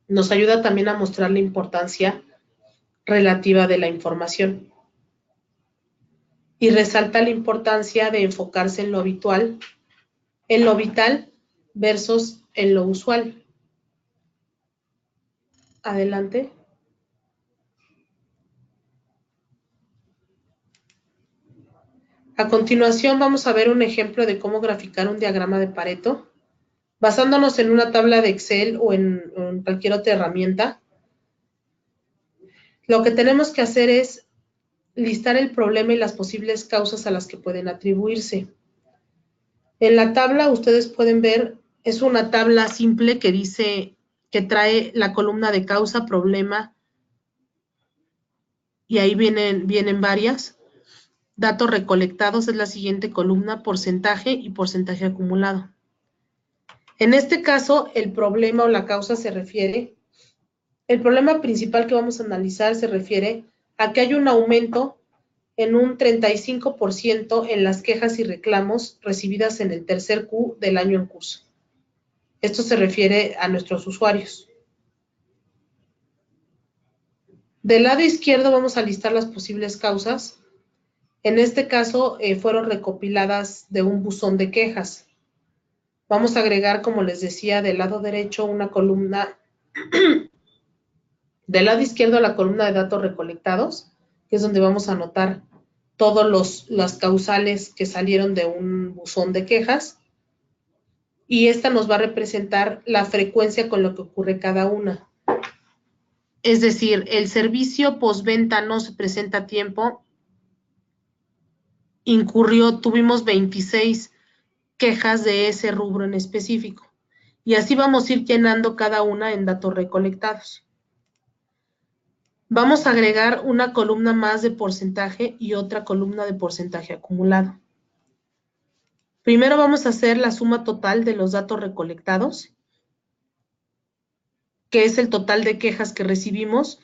Nos ayuda también a mostrar la importancia relativa de la información. Y resalta la importancia de enfocarse en lo habitual, en lo vital versus en lo usual. Adelante. A continuación vamos a ver un ejemplo de cómo graficar un diagrama de Pareto, basándonos en una tabla de Excel o en cualquier otra herramienta. Lo que tenemos que hacer es listar el problema y las posibles causas a las que pueden atribuirse. En la tabla ustedes pueden ver, es una tabla simple que dice que trae la columna de causa, problema, y ahí vienen varias. Datos recolectados es la siguiente columna, porcentaje y porcentaje acumulado. En este caso, el problema o la causa se refiere, el problema principal que vamos a analizar se refiere a que hay un aumento en un 35% en las quejas y reclamos recibidas en el tercer Q del año en curso. Esto se refiere a nuestros usuarios. Del lado izquierdo vamos a listar las posibles causas. En este caso fueron recopiladas de un buzón de quejas. Vamos a agregar, como les decía, del lado derecho una columna, del lado izquierdo la columna de datos recolectados, que es donde vamos a anotar todos las causales que salieron de un buzón de quejas. y esta nos va a representar la frecuencia con lo que ocurre cada una. Es decir, el servicio postventa no se presenta a tiempo, tuvimos 26 quejas de ese rubro en específico. Y así vamos a ir llenando cada una en datos recolectados. Vamos a agregar una columna más de porcentaje y otra columna de porcentaje acumulado. Primero vamos a hacer la suma total de los datos recolectados, que es el total de quejas que recibimos,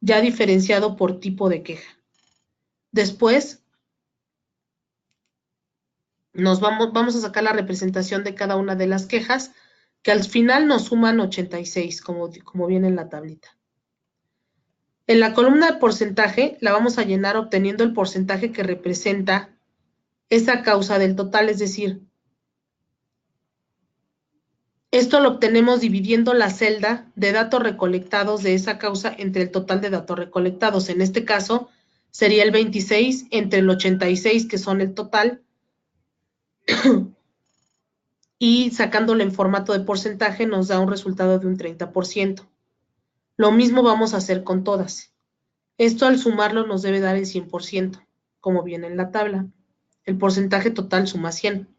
ya diferenciado por tipo de queja. Después, vamos a sacar la representación de cada una de las quejas, que al final nos suman 86, como viene en la tablita. En la columna de porcentaje la vamos a llenar obteniendo el porcentaje que representa esa causa del total, es decir, esto lo obtenemos dividiendo la celda de datos recolectados de esa causa entre el total de datos recolectados. En este caso, sería el 26 entre el 86, que son el total, y sacándolo en formato de porcentaje nos da un resultado de un 30%. Lo mismo vamos a hacer con todas. Esto al sumarlo nos debe dar el 100%, como viene en la tabla. El porcentaje total suma 100.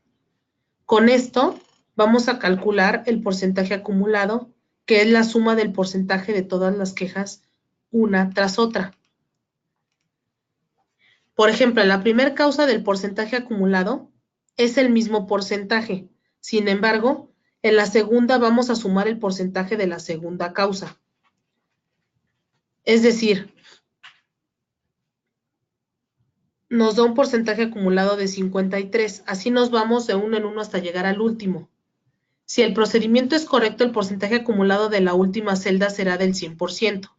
Con esto vamos a calcular el porcentaje acumulado, que es la suma del porcentaje de todas las quejas una tras otra. Por ejemplo, la primera causa del porcentaje acumulado es el mismo porcentaje. Sin embargo, en la segunda vamos a sumar el porcentaje de la segunda causa. Es decir, nos da un porcentaje acumulado de 53. Así nos vamos de uno en uno hasta llegar al último. Si el procedimiento es correcto, el porcentaje acumulado de la última celda será del 100%.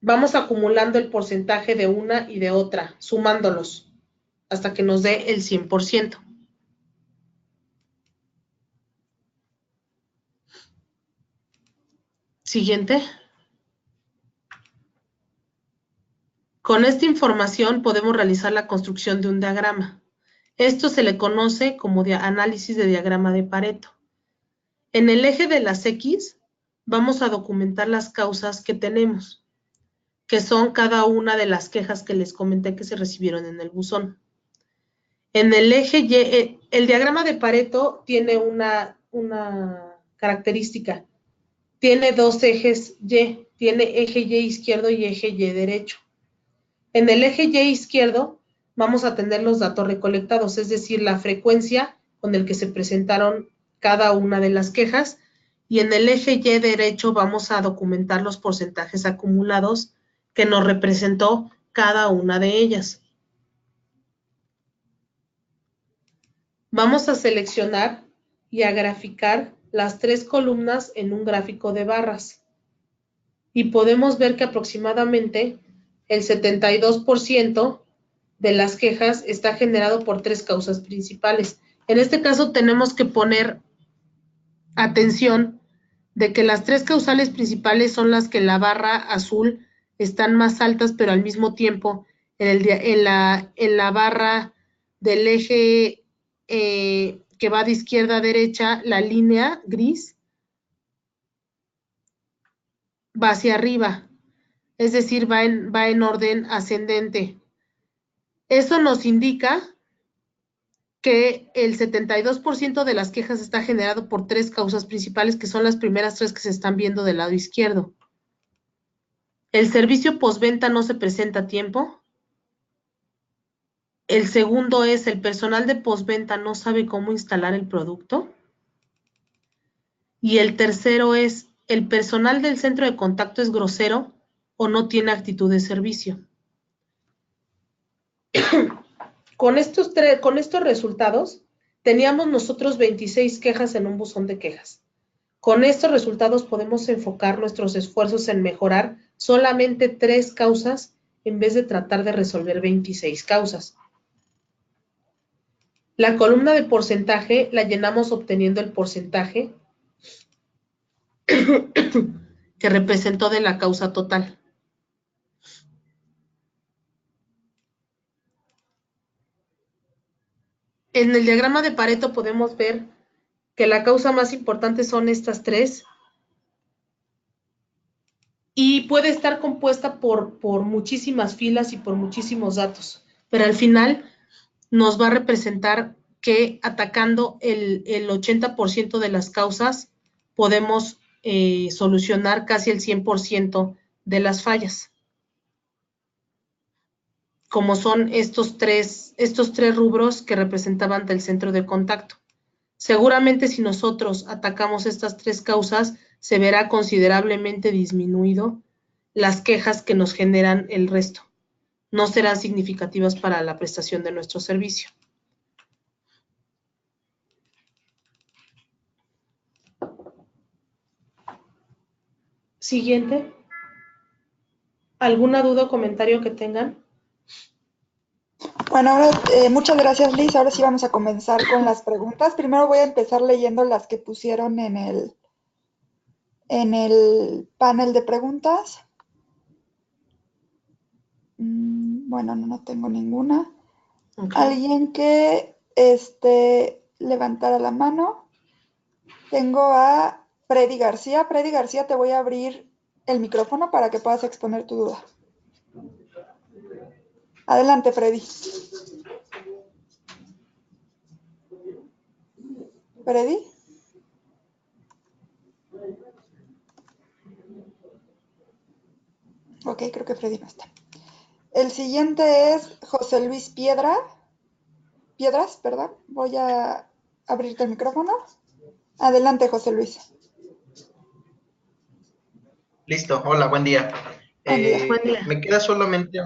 Vamos acumulando el porcentaje de una y de otra, sumándolos, hasta que nos dé el 100%. Siguiente. Con esta información podemos realizar la construcción de un diagrama. Esto se le conoce como análisis de diagrama de Pareto. En el eje de las X vamos a documentar las causas que tenemos, que son cada una de las quejas que les comenté que se recibieron en el buzón. En el eje Y, el diagrama de Pareto tiene una característica. Tiene dos ejes Y, tiene eje Y izquierdo y eje Y derecho. En el eje Y izquierdo vamos a tener los datos recolectados, es decir, la frecuencia con el que se presentaron cada una de las quejas, y en el eje Y derecho vamos a documentar los porcentajes acumulados que nos representó cada una de ellas. Vamos a seleccionar y a graficar las tres columnas en un gráfico de barras. Y podemos ver que aproximadamente el 72% de las quejas está generado por tres causas principales. En este caso tenemos que poner atención de que las tres causales principales son las que en la barra azul están más altas, pero al mismo tiempo en la barra del eje que va de izquierda a derecha, la línea gris va hacia arriba, es decir, va en orden ascendente. Eso nos indica que el 72% de las quejas está generado por tres causas principales, que son las primeras tres que se están viendo del lado izquierdo. El servicio postventa no se presenta a tiempo. El segundo es el personal de postventa no sabe cómo instalar el producto. Y el tercero es el personal del centro de contacto es grosero o no tiene actitud de servicio. Con estos resultados, teníamos nosotros 26 quejas en un buzón de quejas. Con estos resultados podemos enfocar nuestros esfuerzos en mejorar solamente 3 causas en vez de tratar de resolver 26 causas. La columna de porcentaje la llenamos obteniendo el porcentaje que representó de la causa total. En el diagrama de Pareto podemos ver que la causa más importante son estas tres y puede estar compuesta por muchísimas filas y por muchísimos datos, pero al final nos va a representar que atacando el 80% de las causas podemos solucionar casi el 100% de las fallas, como son estos tres rubros que representaban del centro de contacto. Seguramente si nosotros atacamos estas tres causas, se verá considerablemente disminuido las quejas que nos generan el resto. No serán significativas para la prestación de nuestro servicio. Siguiente. ¿Alguna duda o comentario que tengan? Bueno, ahora, muchas gracias, Liz. Ahora sí vamos a comenzar con las preguntas. Primero voy a empezar leyendo las que pusieron en el panel de preguntas. Bueno, no tengo ninguna. Okay. Alguien que levantara la mano. Tengo a Freddy García. Freddy García, te voy a abrir el micrófono para que puedas exponer tu duda. Adelante, Freddy. Freddy. Ok, creo que Freddy no está. El siguiente es José Luis Piedras, perdón. Voy a abrirte el micrófono. Adelante, José Luis. Listo, hola, buen día. Buen día. Buen día. Me queda solamente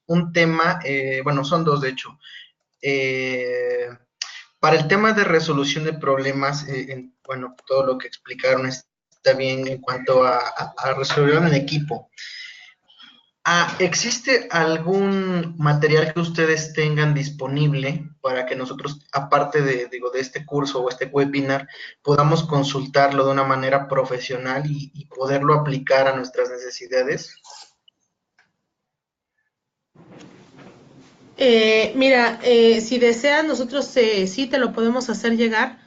un tema, bueno, son dos de hecho. Para el tema de resolución de problemas, bueno, todo lo que explicaron está bien en cuanto a resolver en equipo. ¿Existe algún material que ustedes tengan disponible para que nosotros, aparte de este curso o este webinar, podamos consultarlo de una manera profesional y poderlo aplicar a nuestras necesidades? Mira, si deseas, nosotros sí te lo podemos hacer llegar.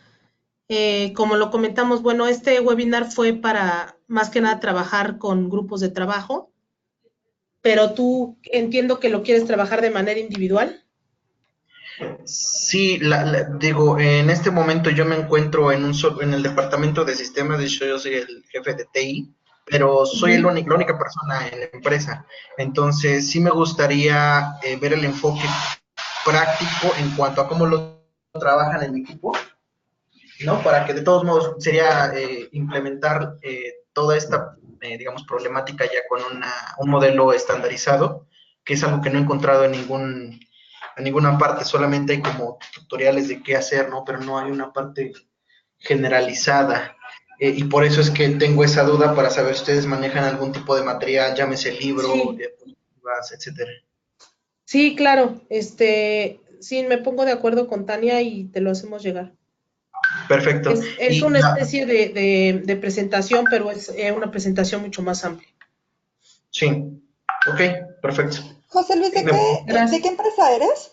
Como lo comentamos, bueno, este webinar fue para más que nada trabajar con grupos de trabajo, pero tú entiendo que lo quieres trabajar de manera individual. Sí, digo, en este momento yo me encuentro en el departamento de sistemas, de hecho yo soy el jefe de TI, pero soy la única persona en la empresa. Entonces sí me gustaría ver el enfoque práctico en cuanto a cómo lo trabajan en equipo, ¿no? Para que de todos modos sería implementar toda esta, digamos, problemática ya con un modelo estandarizado, que es algo que no he encontrado en ninguna parte, solamente hay como tutoriales de qué hacer, ¿no? Pero no hay una parte generalizada. Y por eso es que tengo esa duda para saber si ustedes manejan algún tipo de material, llámese libro, Sí, etcétera. sí, claro. Sí, me pongo de acuerdo con Tania y te lo hacemos llegar. Perfecto. Es una especie de presentación, pero es una presentación mucho más amplia. Sí, ok, perfecto. José Luis, ¿de qué empresa eres?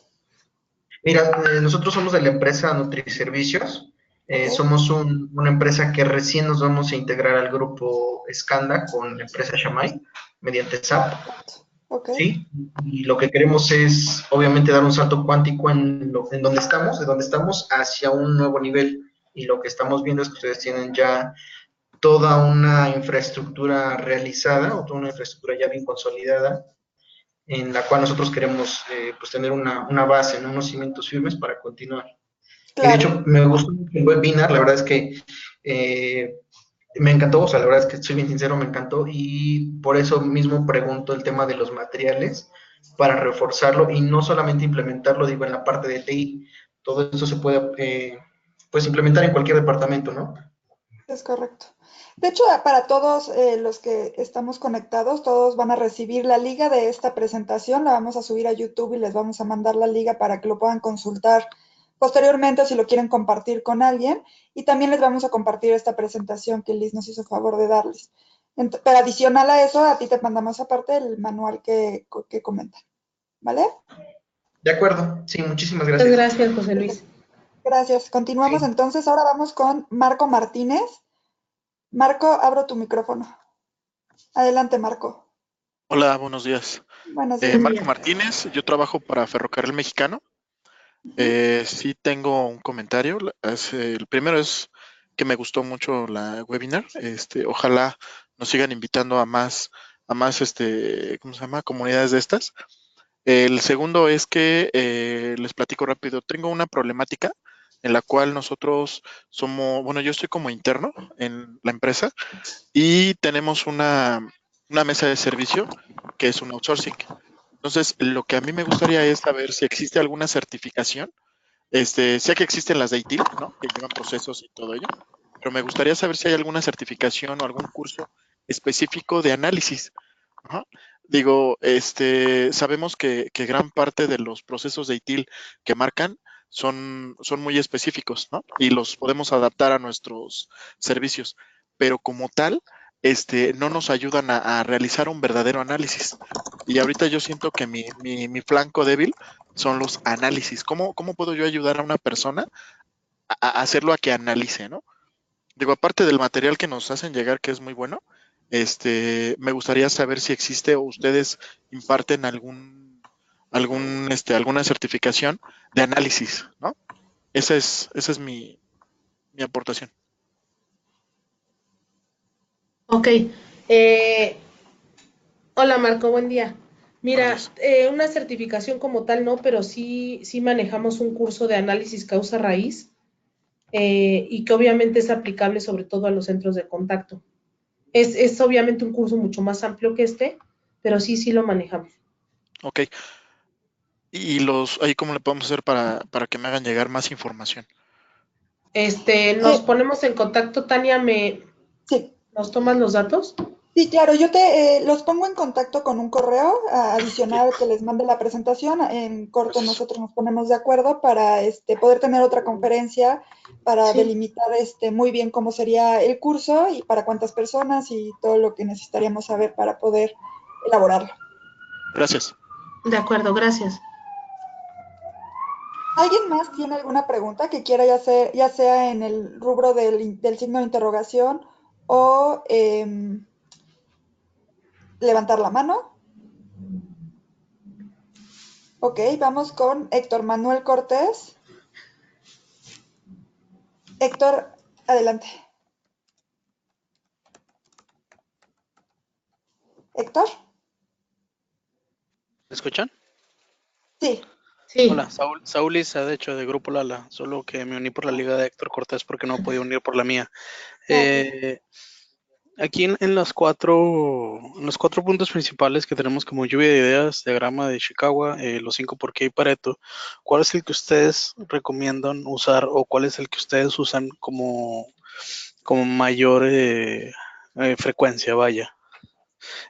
Mira, nosotros somos de la empresa Nutriservicios. Okay. Somos una empresa que recién nos vamos a integrar al grupo Scanda con la empresa Shamay mediante SAP. Okay. ¿Sí? Y lo que queremos es, obviamente, dar un salto cuántico en donde estamos, de donde estamos, hacia un nuevo nivel. Y lo que estamos viendo es que ustedes tienen ya toda una infraestructura realizada, o toda una infraestructura ya bien consolidada, en la cual nosotros queremos pues tener una base, ¿no? Unos cimientos firmes para continuar. Claro. Y de hecho me gustó el webinar, la verdad es que me encantó, o sea, la verdad es que soy bien sincero, me encantó y por eso mismo pregunto el tema de los materiales para reforzarlo y no solamente implementarlo, digo, en la parte de TI, todo esto se puede pues implementar en cualquier departamento, ¿no? Es correcto. De hecho, para todos los que estamos conectados, todos van a recibir la liga de esta presentación. La vamos a subir a YouTube y les vamos a mandar la liga para que lo puedan consultar posteriormente si lo quieren compartir con alguien. Y también les vamos a compartir esta presentación que Liz nos hizo favor de darles. Pero adicional a eso, a ti te mandamos aparte el manual que comentan. ¿Vale? De acuerdo, sí, muchísimas Muchas gracias. gracias, José Luis. Gracias. Continuamos Sí. entonces. Ahora vamos con Marco Martínez. Marco, abro tu micrófono. Adelante, Marco. Hola, buenos días. Buenos días. Buen Marco día. Martínez, yo trabajo para Ferrocarril Mexicano. Sí tengo un comentario. El primero es que me gustó mucho la webinar. Ojalá nos sigan invitando a más, ¿cómo se llama? Comunidades de estas. El segundo es que les platico rápido. Tengo una problemática en la cual nosotros bueno, yo estoy como interno en la empresa y tenemos una mesa de servicio que es un outsourcing. Entonces, lo que a mí me gustaría es saber si existe alguna certificación. Sé que existen las de ITIL, ¿no? Que llevan procesos y todo ello, pero me gustaría saber si hay alguna certificación o algún curso específico de análisis. Ajá. Digo, sabemos que gran parte de los procesos de ITIL que marcan son muy específicos, ¿no? Y los podemos adaptar a nuestros servicios, pero como tal, no nos ayudan a realizar un verdadero análisis. Y ahorita yo siento que mi flanco débil son los análisis. ¿Cómo puedo yo ayudar a una persona a hacerlo a que analice, ¿no? Digo, aparte del material que nos hacen llegar, que es muy bueno, me gustaría saber si existe o ustedes imparten alguna certificación de análisis, ¿no? Esa es mi aportación. Ok. Hola, Marco, buen día. Buenos Mira, días. una certificación como tal no, pero sí manejamos un curso de análisis causa-raíz y que obviamente es aplicable sobre todo a los centros de contacto. Es obviamente un curso mucho más amplio que pero sí lo manejamos. Ok. ¿Y ahí cómo le podemos hacer para que me hagan llegar más información? Nos ponemos en contacto, Tania, Sí, ¿nos tomas los datos? sí, claro, yo los pongo en contacto con un correo Ok, adicional que les mande la presentación. En corto gracias. nosotros nos ponemos de acuerdo para poder tener otra conferencia para Sí, delimitar muy bien cómo sería el curso y para cuántas personas y todo lo que necesitaríamos saber para poder elaborarlo. Gracias. de acuerdo, gracias. ¿Alguien más tiene alguna pregunta que quiera ya sea en el rubro del signo de interrogación o levantar la mano? Ok, vamos con Héctor Manuel Cortés. Héctor, adelante. Héctor, ¿Me escuchan? sí. Sí, Hola, Saúl Isa, de hecho, de Grupo Lala, solo que me uní por la liga de Héctor Cortés porque no podía unir por la mía. Ok. Aquí en los cuatro puntos principales que tenemos como lluvia de ideas, diagrama de Chicago, los 5 por qué y Pareto, ¿cuál es el que ustedes recomiendan usar o cuál es el que ustedes usan como mayor frecuencia, vaya?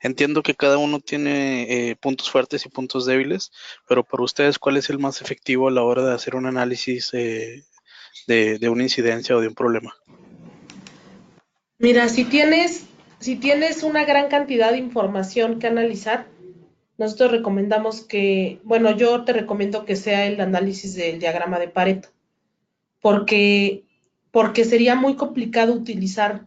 Entiendo que cada uno tiene puntos fuertes y puntos débiles, pero para ustedes, ¿cuál es el más efectivo a la hora de hacer un análisis de una incidencia o de un problema? mira, si tienes una gran cantidad de información que analizar, nosotros recomendamos bueno, yo te recomiendo que sea el análisis del diagrama de Pareto, porque, porque sería muy complicado utilizar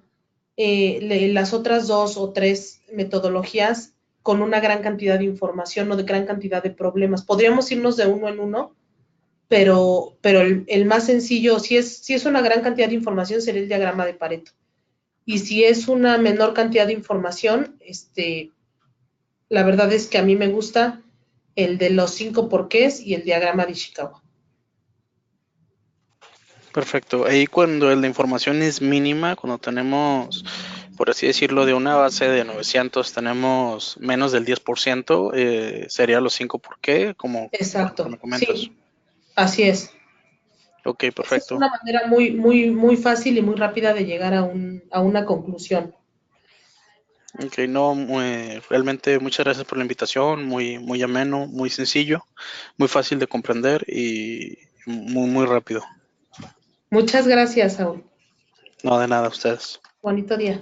las otras dos o tres metodologías con una gran cantidad de información o de gran cantidad de problemas. Podríamos irnos de uno en uno, pero el más sencillo, si es una gran cantidad de información, sería el diagrama de Pareto. Y si es una menor cantidad de información, la verdad es que a mí me gusta el de los 5 porqués y el diagrama de Ishikawa. Perfecto. Ahí cuando la información es mínima, cuando tenemos, por así decirlo, de una base de 900, tenemos menos del 10%, sería los 5 por qué, como por lo que Exacto, me comentas. sí, así es. Ok, Esa es perfecto. una manera muy, muy, muy fácil y muy rápida de llegar a una conclusión. Ok, no, realmente muchas gracias por la invitación, muy, muy ameno, muy sencillo, muy fácil de comprender y muy, muy rápido. Muchas gracias, Saúl. No, de nada, a ustedes. Bonito día.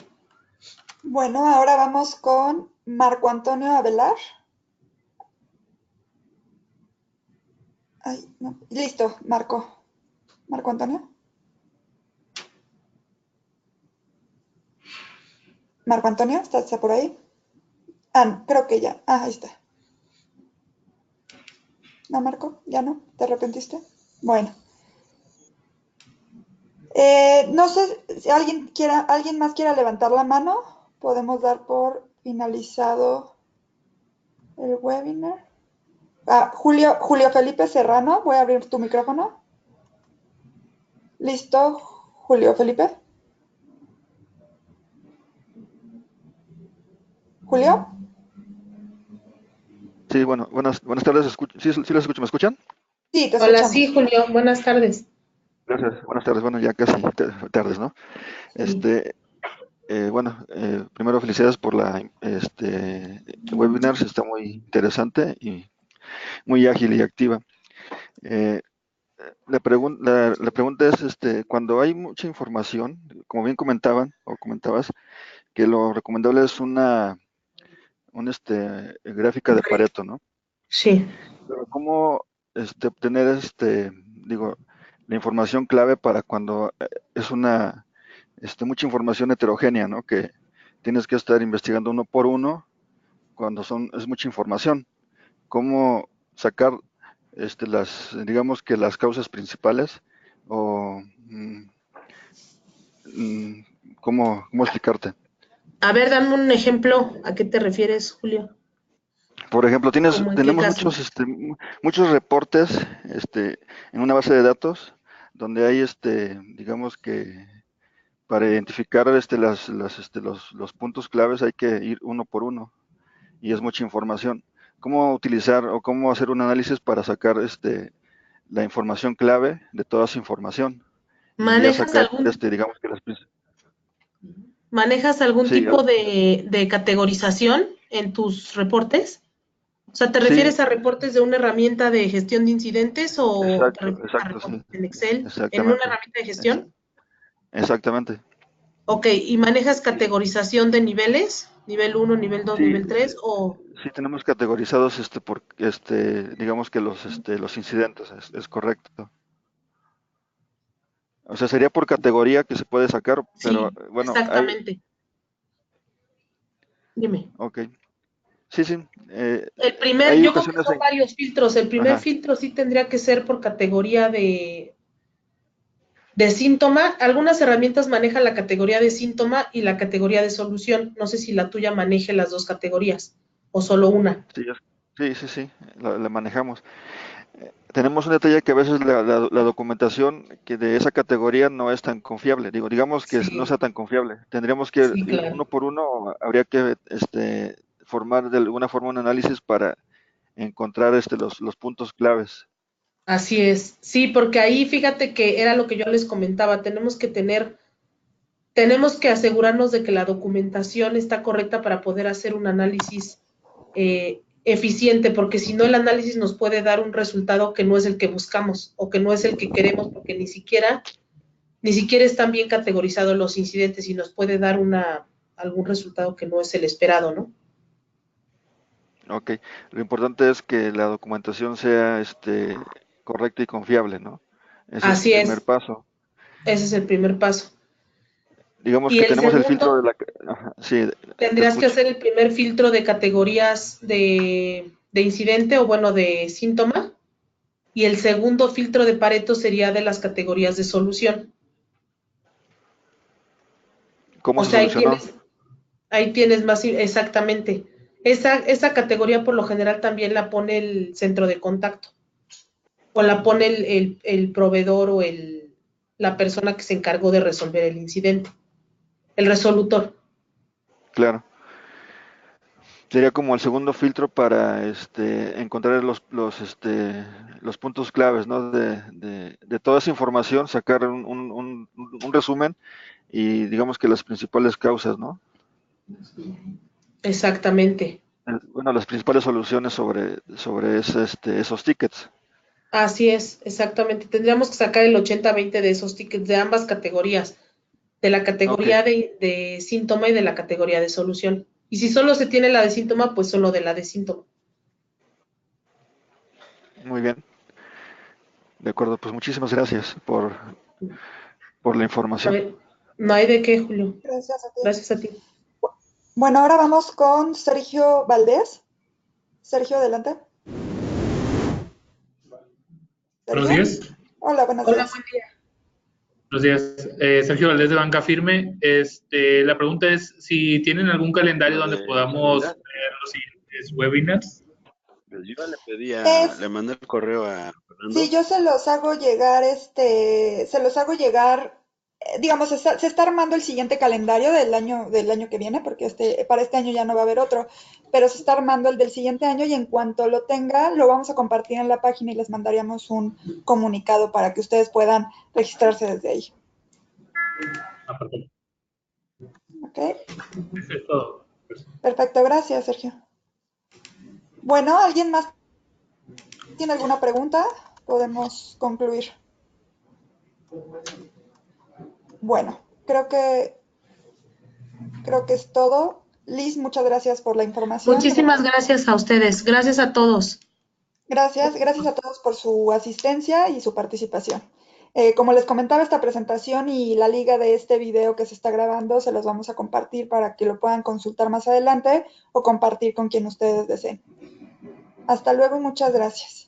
Bueno, ahora vamos con Marco Antonio Avelar. Ay, no. Listo, Marco. Marco Antonio. Marco Antonio, ¿estás por ahí? Ah, creo que ya. Ah, ahí está. No, Marco, ya no. ¿Te arrepentiste? Bueno. No sé si alguien más quiera levantar la mano. Podemos dar por finalizado el webinar. Julio Felipe Serrano, voy a abrir tu micrófono. ¿Listo, Julio Felipe? ¿Julio? Sí, bueno, buenas tardes. Sí, sí los escucho, ¿me escuchan? Sí, te Hola, escuchamos. sí, Julio, buenas tardes. Gracias, buenas tardes. Bueno, ya casi tardes, ¿no? Sí. Primero felicidades por webinar, está muy interesante y muy ágil y activa. Eh, la pregunta es, cuando hay mucha información, como bien comentaban o comentabas, que lo recomendable es una gráfica de Pareto, ¿no? Sí. Pero ¿cómo obtener digo, la información clave para cuando es mucha información heterogénea, ¿no? Que tienes que estar investigando uno por uno cuando es mucha información. ¿Cómo sacar digamos que las causas principales o mm, cómo explicarte? A ver, dame un ejemplo. ¿A qué te refieres, Julio? Por ejemplo, ¿Cómo en qué tenemos caso? muchos reportes en una base de datos donde hay, digamos que para identificar los puntos claves hay que ir uno por uno y es mucha información. ¿Cómo utilizar o cómo hacer un análisis para sacar la información clave de toda esa información? Y ya ¿Manejas sacar, algún, digamos que manejas algún sí, tipo de categorización en tus reportes? O sea, ¿te sí, refieres a reportes de una herramienta de gestión de incidentes o te refieres a exacto, sí, reportes en Excel en una exactamente, herramienta de ex- gestión? exactamente. Ok, ¿y manejas Y categorización de niveles? ¿Nivel uno, nivel 2, sí, nivel 3 o...? sí tenemos categorizados digamos que los incidentes, es correcto. O sea, sería por categoría que se puede sacar, pero Sí, bueno, exactamente. Dime. ok, sí, sí, Yo hay creo que ocasiones son varios filtros. El primer ajá, filtro sí tendría que ser por categoría de síntoma. Algunas herramientas manejan la categoría de síntoma y la categoría de solución. No sé si la tuya maneje las dos categorías o solo una. sí, sí, la manejamos. Tenemos un detalle que a veces la documentación que de esa categoría no es tan confiable. Digamos que no sea Sí, tan confiable. Tendríamos que sí, ir claro. uno por uno, habría que formar de alguna forma un análisis para encontrar los puntos claves. Así es. Sí, porque ahí fíjate que era lo que yo les comentaba. Tenemos que asegurarnos de que la documentación está correcta para poder hacer un análisis eficiente, porque si no el análisis nos puede dar un resultado que no es el que buscamos o que no es el que queremos, porque ni siquiera están bien categorizados los incidentes y nos puede dar algún resultado que no es el esperado, ¿no? Ok, lo importante es que la documentación sea correcta y confiable, ¿no? Ese es el Así primer es, paso. ese es el primer paso. Digamos Y que el tenemos el filtro de segundo, la... Ajá, sí, te tendrías que escucho. hacer el primer filtro de categorías de incidente o bueno, de síntoma. Y el segundo filtro de Pareto sería de las categorías de solución. ¿Cómo O se sea, solucionó? ahí tienes más exactamente. Esa categoría por lo general también la pone el centro de contacto o la pone el proveedor o la persona que se encargó de resolver el incidente, el resolutor. Claro. Sería como el segundo filtro para encontrar los puntos claves, ¿no? De toda esa información, sacar un resumen y digamos que las principales causas, ¿no? Exactamente. Bueno, las principales soluciones sobre esos tickets. Así es, exactamente. Tendríamos que sacar el 80-20 de esos tickets de ambas categorías, de la Ok, categoría de síntoma y de la categoría de solución. Y si solo se tiene la de síntoma, pues solo de la de síntoma. muy bien. De acuerdo, pues muchísimas gracias por la información. No hay de qué, Julio. Gracias a ti. Gracias a ti. Bueno, ahora vamos con Sergio Valdés. Sergio, adelante. Buenos ¿Sergio? días. Hola, buenos Hola, días. buen día. Buenos días. Sergio Valdés de Banca Firme. La pregunta es si tienen algún calendario donde podamos ver los siguientes webinars. Yo le pedí Es- le mandé el correo a Fernando. Sí, yo se los hago llegar, digamos, se está armando el siguiente calendario del año que viene, porque para este año ya no va a haber otro, pero se está armando el del siguiente año y en cuanto lo tenga, lo vamos a compartir en la página y les mandaríamos un comunicado para que ustedes puedan registrarse desde ahí. Perfecto. ¿Ok? Eso es todo. Perfecto, gracias, Sergio. Bueno, ¿alguien más tiene alguna pregunta? Podemos concluir. Bueno, creo que es todo. Liz, muchas gracias por la información. Muchísimas gracias a ustedes. Gracias a todos. Gracias a todos por su asistencia y su participación. Como les comentaba, esta presentación y la liga de este video que se está grabando se los vamos a compartir para que lo puedan consultar más adelante o compartir con quien ustedes deseen. Hasta luego, muchas gracias.